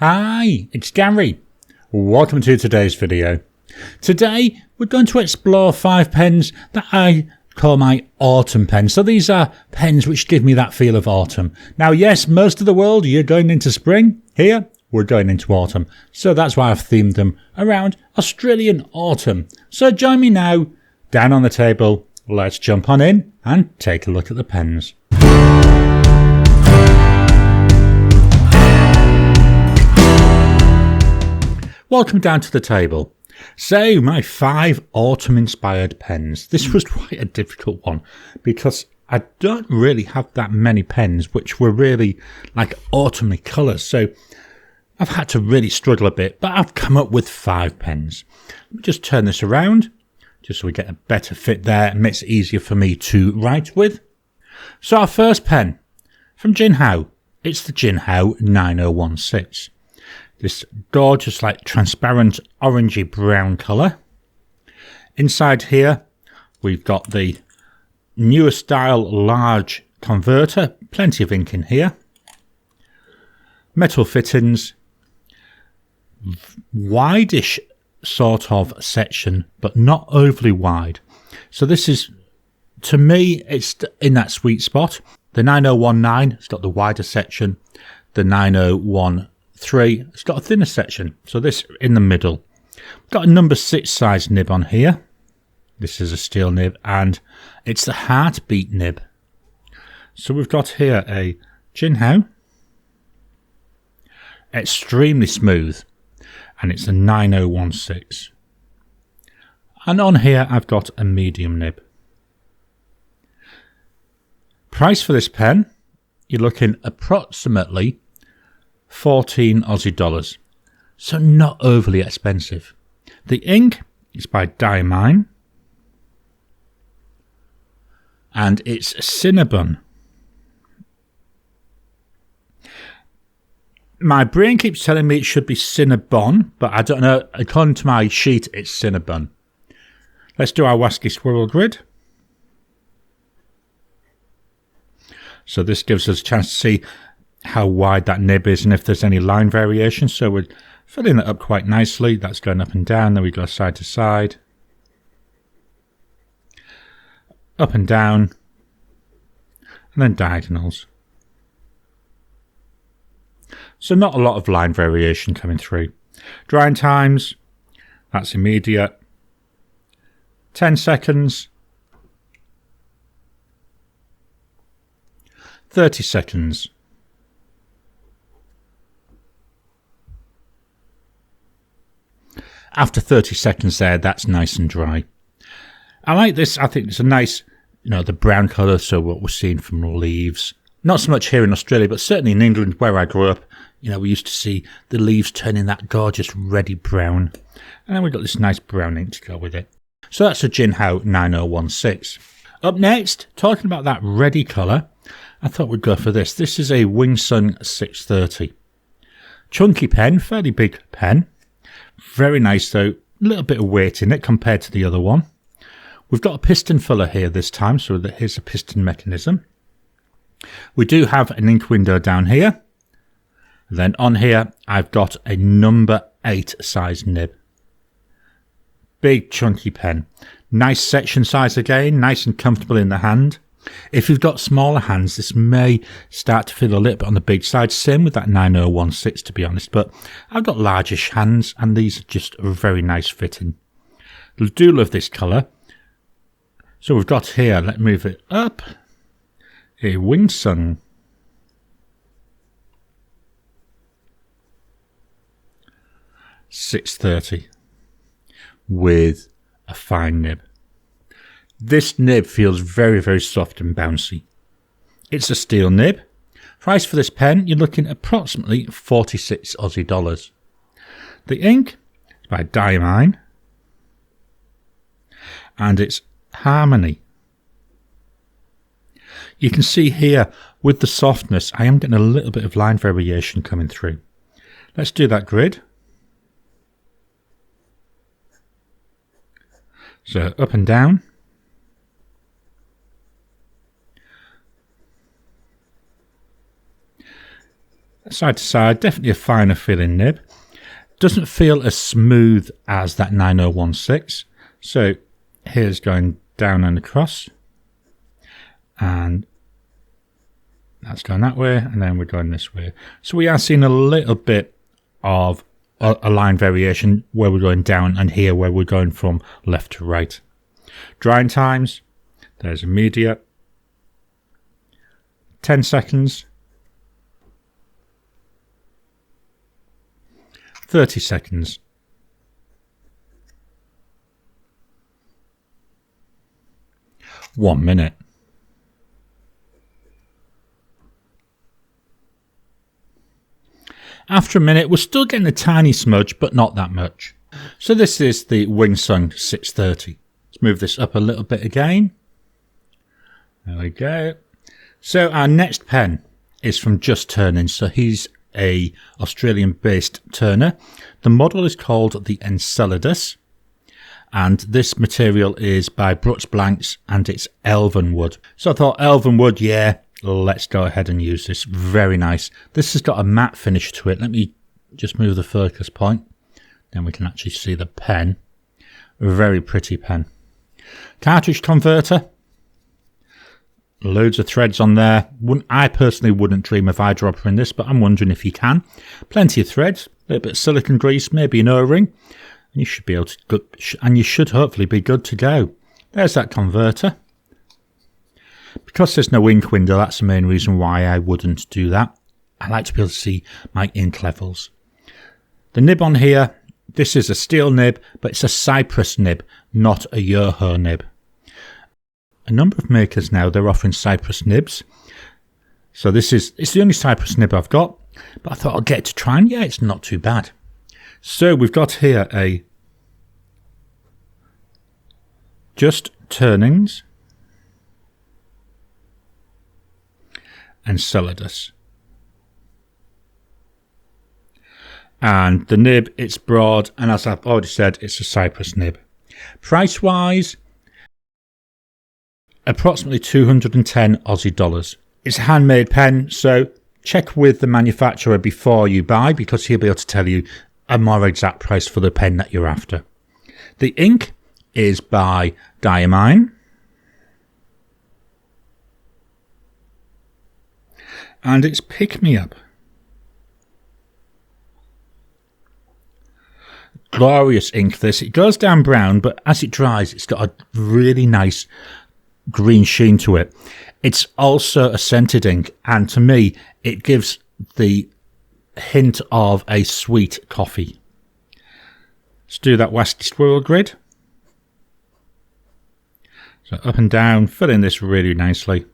Hi, it's Gary. Welcome to today's video. Today we're going to explore 5 pens that I call my autumn pens. So these are pens which give me that feel of autumn. Now yes, most of the world you're going into spring. Here we're going into autumn. So that's why I've themed them around Australian autumn. So join me now, down on the table. Let's jump on in and take a look at the pens. Welcome down to the table. So, my 5 autumn-inspired pens. This was quite a difficult one because I don't really have that many pens which were really like autumny colours. So, I've had to really struggle a bit, but I've come up with 5 pens. Let me just turn this around, just so we get a better fit there. It makes it easier for me to write with. So, our first pen from Jinhao. It's the Jinhao 9016. This gorgeous, like transparent orangey brown colour. Inside here, we've got the newer style large converter. Plenty of ink in here. Metal fittings. Wide-ish sort of section, but not overly wide. So this is, to me, it's in that sweet spot. The 9019 has got the wider section. The 9013 it's got a thinner section, so this in the middle. Got a number 6 size nib on here. This is a steel nib and it's the heartbeat nib. So we've got here a Jinhao, extremely smooth, and it's a 9016. And on here I've got a medium nib. Price for this pen, you're looking approximately 14 Aussie dollars, so not overly expensive. The ink is by Diamine and it's Cinnabun. My brain keeps telling me it should be Cinnabon, but I don't know. According to my sheet, it's Cinnabun. Let's do our WASCII squirrel grid. So this gives us a chance to see how wide that nib is and if there's any line variation. So we're filling it up quite nicely. That's going up and down. Then we go side to side, up and down, and then diagonals. So not a lot of line variation coming through. Drying times, that's immediate. 10 seconds. 30 seconds. After 30 seconds there, that's nice and dry. I like this. I think it's a nice, the brown colour, so what we're seeing from leaves. Not so much here in Australia, but certainly in England where I grew up, we used to see the leaves turning that gorgeous reddy brown. And then we've got this nice brown ink to go with it. So that's a Jinhao 9016. Up next, talking about that reddy colour, I thought we'd go for this. This is a Wingsung 630. Chunky pen, fairly big pen. Very nice though, a little bit of weight in it compared to the other one. We've got a piston filler here this time, so here's a piston mechanism. We do have an ink window down here. Then on here, I've got a number 8 size nib. Big chunky pen. Nice section size again, nice and comfortable in the hand. If you've got smaller hands, this may start to feel a little bit on the big side. Same with that 9016, to be honest. But I've got largish hands, and these are just a very nice fitting. I do love this colour. So we've got here, let's move it up, a Wingsung. .630 with a fine nib. This nib feels very, very soft and bouncy. It's a steel nib. Price for this pen, you're looking at approximately 46 Aussie dollars. The ink is by Diamine and it's Harmony. You can see here with the softness, I am getting a little bit of line variation coming through. Let's do that grid. So up and down. side to side, definitely a finer feeling nib. Doesn't feel as smooth as that 9016. So here's going down and across, and that's going that way, and then we're going this way. So we are seeing a little bit of a line variation where we're going down, and here where we're going from left to right. Drying times, there's immediate, 10 seconds, 30 seconds, 1 minute. After a minute, we're still getting a tiny smudge, but not that much. So this is the Wingsung 630. Let's move this up a little bit again. There we go. So our next pen is from Just Turning. So he's a Australian-based turner. The model is called the Enceladus, and this material is by Brooks Blanks, and it's elven wood. So I thought elven wood, yeah, let's go ahead and use this. Very nice. This has got a matte finish to it. Let me just move the focus point. Then we can actually see the pen. A very pretty pen. Cartridge converter. Loads of threads on there. I personally wouldn't dream of eyedropper in this, but I'm wondering if you can. Plenty of threads. A little bit of silicone grease, maybe an O-ring. And you should be able to, and you should hopefully be good to go. There's that converter. Because there's no ink window, that's the main reason why I wouldn't do that. I like to be able to see my ink levels. The nib on here, this is a steel nib, but it's a Cypress nib, not a Yoho nib. A number of makers now, they're offering Cypress nibs. So it's the only Cypress nib I've got, but I thought I'll get to try, and yeah, it's not too bad. So we've got here a Just Turnings Enceladus. And the nib, it's broad, and as I've already said, it's a Cypress nib. Price wise, approximately 210 Aussie dollars. It's a handmade pen, so check with the manufacturer before you buy, because he'll be able to tell you a more exact price for the pen that you're after. The ink is by Diamine. And it's Pick Me Up. Glorious ink this. It goes down brown, but as it dries, it's got a really nice green sheen to it. It's also a scented ink, and to me, it gives the hint of a sweet coffee. Let's do that Westy Squirrel grid. So up and down, fill in this really nicely.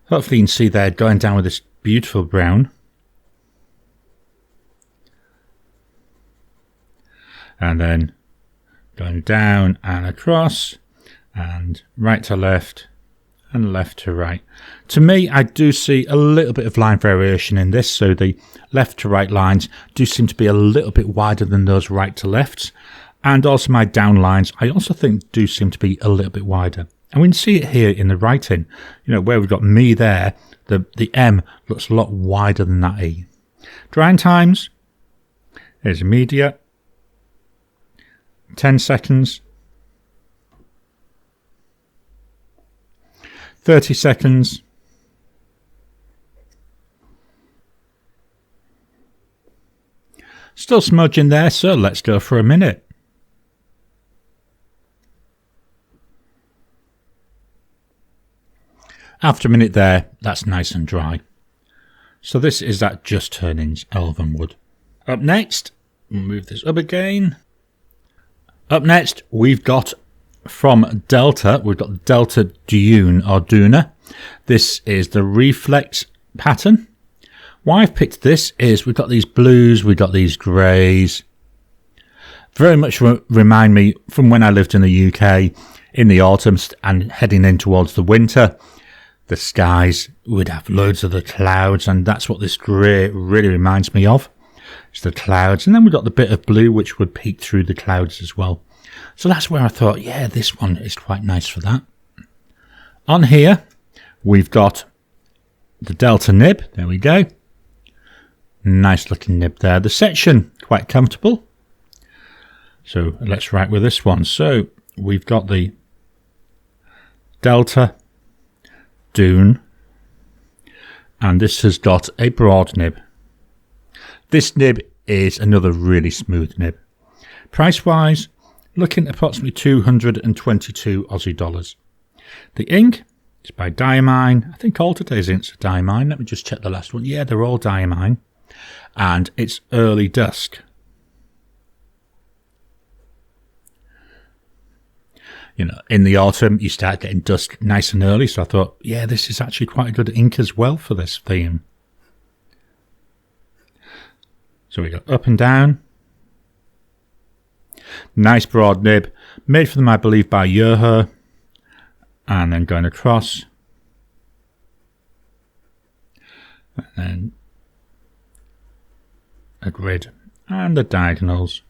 Hopefully you can see there going down with this beautiful brown. And then going down and across, and right to left, and left to right. To me, I do see a little bit of line variation in this, so the left to right lines do seem to be a little bit wider than those right to lefts, and also my down lines I also think do seem to be a little bit wider. And we can see it here in the writing, where we've got me there, the M looks a lot wider than that E. Drying times is immediate, 10 seconds, 30 seconds, still smudging there, so let's go for a minute. After a minute there, that's nice and dry. So this is that Just Turnings Elven Wood. Up next, we'll move this up again. Up next, we've got from Delta, we've got Delta Dune or Dune. This is the Reflex pattern. Why I've picked this is we've got these blues, we've got these greys. Very much remind me from when I lived in the UK in the autumn and heading in towards the winter. The skies would have loads of the clouds, and that's what this grey really reminds me of. It's the clouds, and then we've got the bit of blue which would peek through the clouds as well. So that's where I thought, yeah, this one is quite nice for that. On here, we've got the Delta nib. There we go. Nice looking nib there. The section, quite comfortable. So let's write with this one. So we've got the Delta, Dune, and this has got a broad nib. This nib is another really smooth nib. Price wise, looking at approximately 222 Aussie dollars. The ink is by Diamine. I think all today's inks are Diamine. Let me just check the last one. Yeah, they're all Diamine. And it's early dusk. You know, in the autumn, you start getting dusk nice and early. So I thought, yeah, this is actually quite a good ink as well for this theme. So we go up and down. Nice broad nib. Made for them, I believe, by Yoho. And then going across. And then a grid. And the diagonals.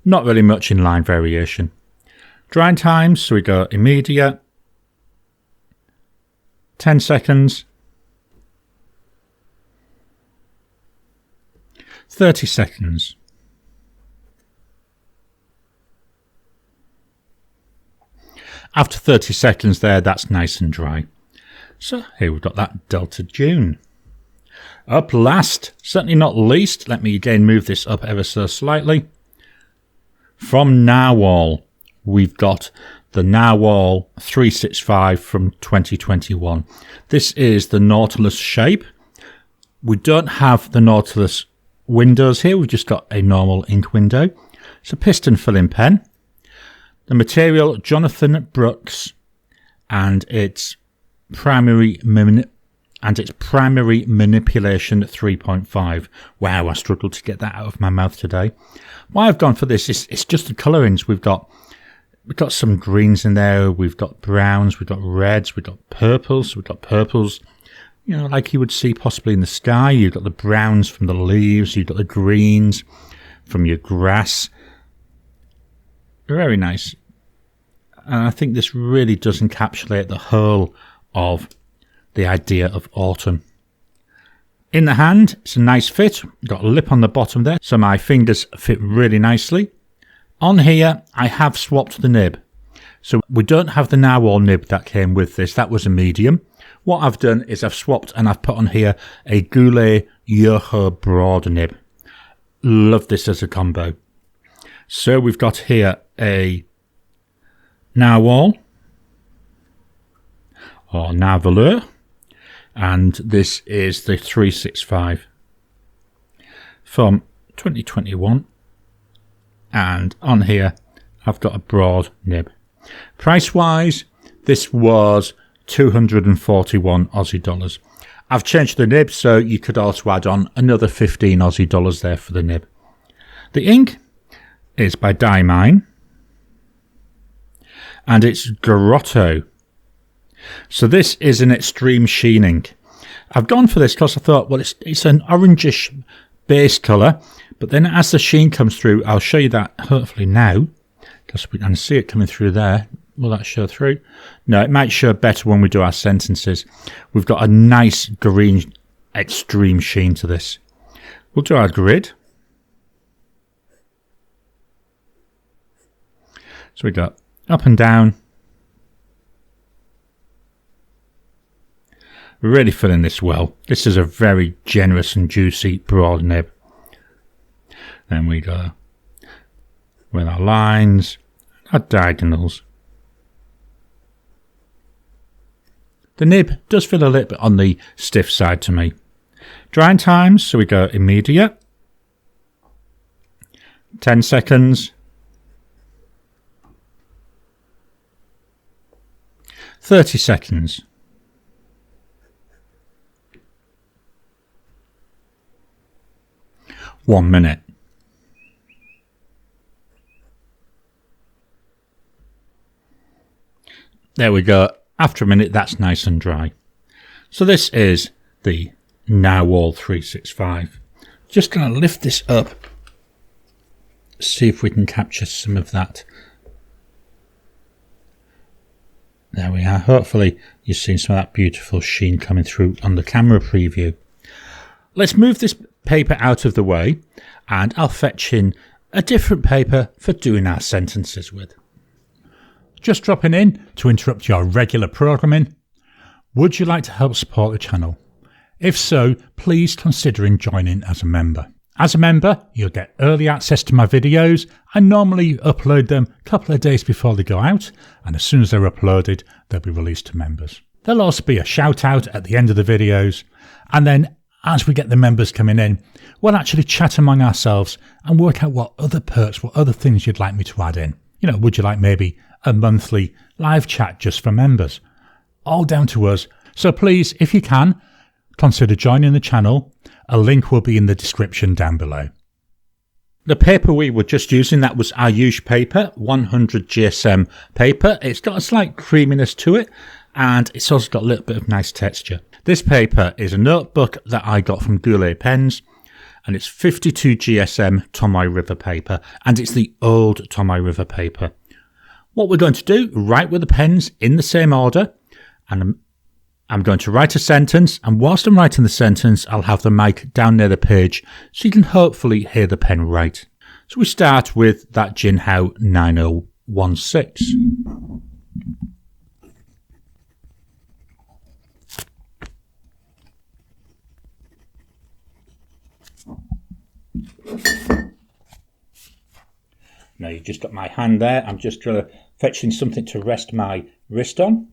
Not really much in line variation. Drying times, so we go immediate, 10 seconds, 30 seconds. After 30 seconds there, that's nice and dry. So here we've got that Delta Dune. Up last, certainly not least, let me again move this up ever so slightly. From Narwhal, we've got the Narwhal 365 from 2021. This is the Nautilus shape. We don't have the Nautilus windows here. We've just got a normal ink window. It's a piston filling pen. The material, Jonathan Brooks, and its primary manipulation 3.5. Wow, I struggled to get that out of my mouth today. Why I've gone for this is it's just the colourings. We've got some greens in there. We've got browns. We've got reds. We've got purples. We've got purples, you know, like you would see possibly in the sky. You've got the browns from the leaves. You've got the greens from your grass. Very nice. And I think this really does encapsulate the whole of the idea of autumn. In the hand, it's a nice fit. Got a lip on the bottom there, so my fingers fit really nicely. On here, I have swapped the nib. So we don't have the Narwhal nib that came with this. That was a medium. What I've done is I've swapped and I've put on here a Goulet Yoho broad nib. Love this as a combo. So we've got here a Narwhal or Nahvalur. And this is the 365 from 2021. And on here, I've got a broad nib. Price wise, this was 241 Aussie dollars. I've changed the nib, so you could also add on another 15 Aussie dollars there for the nib. The ink is by Diamine. And it's Grotto. So this is an extreme sheen ink. I've gone for this because I thought, well, it's an orangish base colour, but then as the sheen comes through, I'll show you that hopefully now, because we can see it coming through there. Will that show through? No, it might show better when we do our sentences. We've got a nice green extreme sheen to this. We'll do our grid. So we got up and down. We're really filling this well. This is a very generous and juicy broad nib. Then we go with our lines, our diagonals. The nib does feel a little bit on the stiff side to me. Drying times, so we go immediate, 10 seconds, 30 seconds. One minute. There we go. After a minute, that's nice and dry. So this is the Narwhal 365. Just going to lift this up. See if we can capture some of that There we are. Hopefully you've seen some of that beautiful sheen coming through on the camera preview. Let's move this paper out of the way and I'll fetch in a different paper for doing our sentences with. Just dropping in to interrupt your regular programming. Would you like to help support the channel? If so, please consider joining as a member. As a member, you'll get early access to my videos. I normally upload them a couple of days before they go out, and as soon as they're uploaded, they'll be released to members. There'll also be a shout out at the end of the videos, and then as we get the members coming in, we'll actually chat among ourselves and work out what other perks, what other things you'd like me to add in. You know, would you like maybe a monthly live chat just for members? All down to us. So please, if you can, consider joining the channel. A link will be in the description down below. The paper we were just using, that was our Ayush paper, 100 GSM paper. It's got a slight creaminess to it, and it's also got a little bit of nice texture. This paper is a notebook that I got from Goulet Pens, and it's 52 GSM Tomoe River paper, and it's the old Tomoe River paper. What we're going to do, write with the pens in the same order, and I'm going to write a sentence, and whilst I'm writing the sentence, I'll have the mic down near the page so you can hopefully hear the pen write. So we start with that Jinhao 9016. Now you've just got my hand there. I'm just fetching something to rest my wrist on.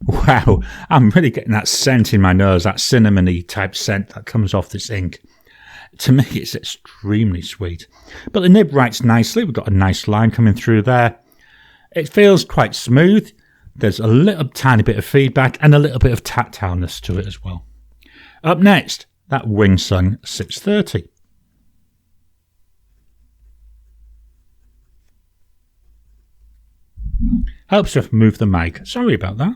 Wow, I'm really getting that scent in my nose, that cinnamony type scent that comes off this ink. To me, it's extremely sweet. But the nib writes nicely. We've got a nice line coming through there. It feels quite smooth. There's a little tiny bit of feedback and a little bit of tactileness to it as well. Up next, that Wingsung 630. Helps to move the mic. Sorry about that.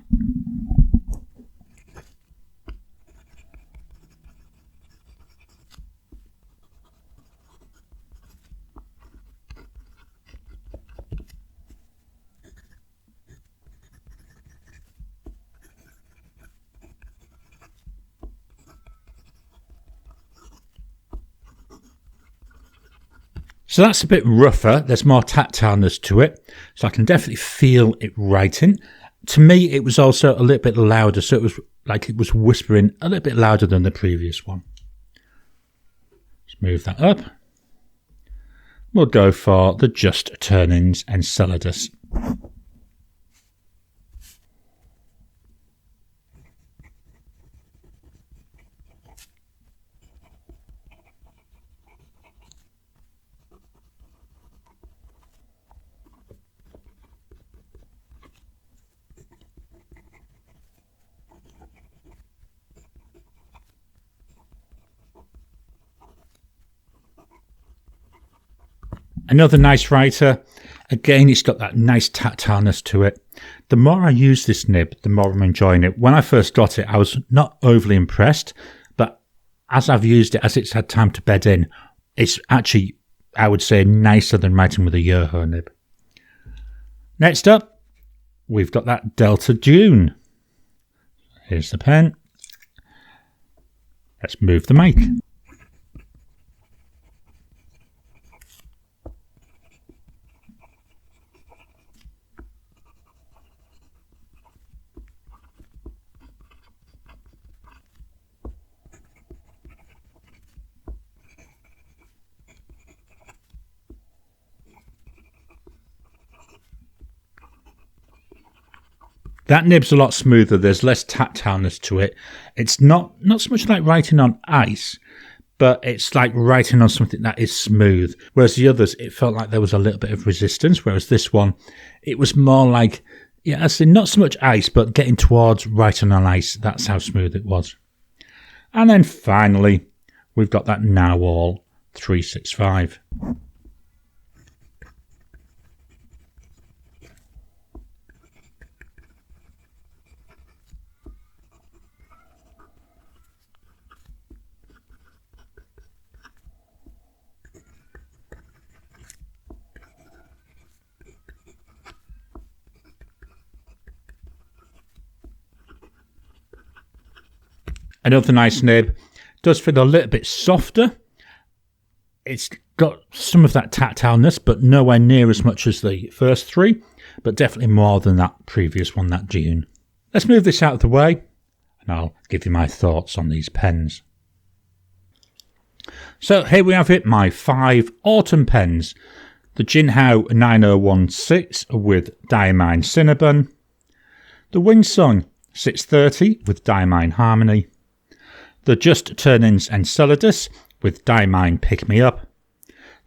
So that's a bit rougher, there's more tactileness to it, so I can definitely feel it writing. To me, it was also a little bit louder, so it was like it was whispering a little bit louder than the previous one. Let's move that up. We'll go for the Just Turnings Enceladus. Another nice writer. Again, it's got that nice tactileness to it. The more I use this nib, the more I'm enjoying it. When I first got it, I was not overly impressed, but as I've used it, as it's had time to bed in, it's actually, I would say, nicer than writing with a Yoho nib. Next up, we've got that Delta Dune. Here's the pen. Let's move the mic. That nib's a lot smoother. There's less tactileness to it. It's not so much like writing on ice, but it's like writing on something that is smooth. Whereas the others, it felt like there was a little bit of resistance. Whereas this one, it was more like, yeah, I say not so much ice, but getting towards writing on ice. That's how smooth it was. And then finally, we've got that Nahvalur 365. Another nice nib. Does feel a little bit softer. It's got some of that tactileness, but nowhere near as much as the first three, but definitely more than that previous one, that Dune. Let's move this out of the way, and I'll give you my thoughts on these pens. So here we have it, my 5 autumn pens. The Jinhao 9016 with Diamine Cinnabun. The Wingsung 630 with Diamine Harmony. The Just Turnings Enceladus with Diamine Pick Me Up.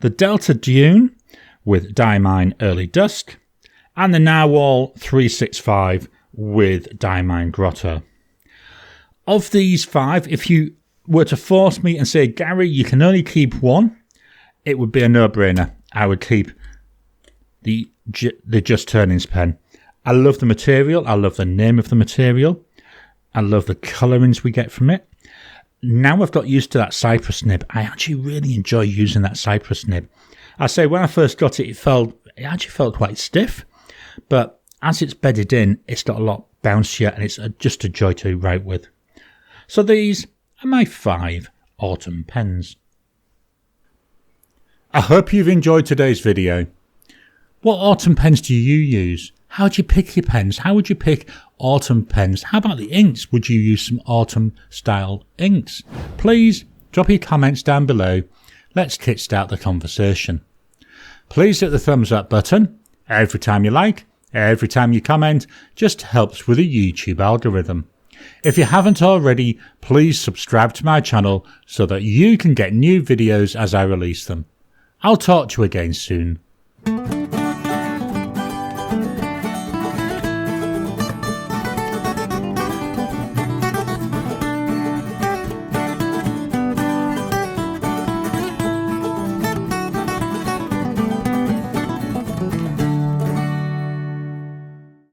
The Delta Dune with Diamine Early Dusk. And the Narwhal 365 with Diamine Grotto. Of these 5, if you were to force me and say, Gary, you can only keep one, it would be a no-brainer. I would keep the Just Turnings pen. I love the material. I love the name of the material. I love the colourings we get from it. Now I've got used to that cypress nib. I actually really enjoy using that cypress nib. I say when I first got it, it actually felt quite stiff. But as it's bedded in, it's got a lot bouncier and it's just a joy to write with. So these are my 5 autumn pens. I hope you've enjoyed today's video. What autumn pens do you use? How do you pick your pens? How would you pick autumn pens? How about the inks? Would you use some autumn style inks? Please drop your comments down below. Let's kickstart the conversation. Please hit the thumbs up button. Every time you like, every time you comment, just helps with the YouTube algorithm. If you haven't already, please subscribe to my channel so that you can get new videos as I release them. I'll talk to you again soon.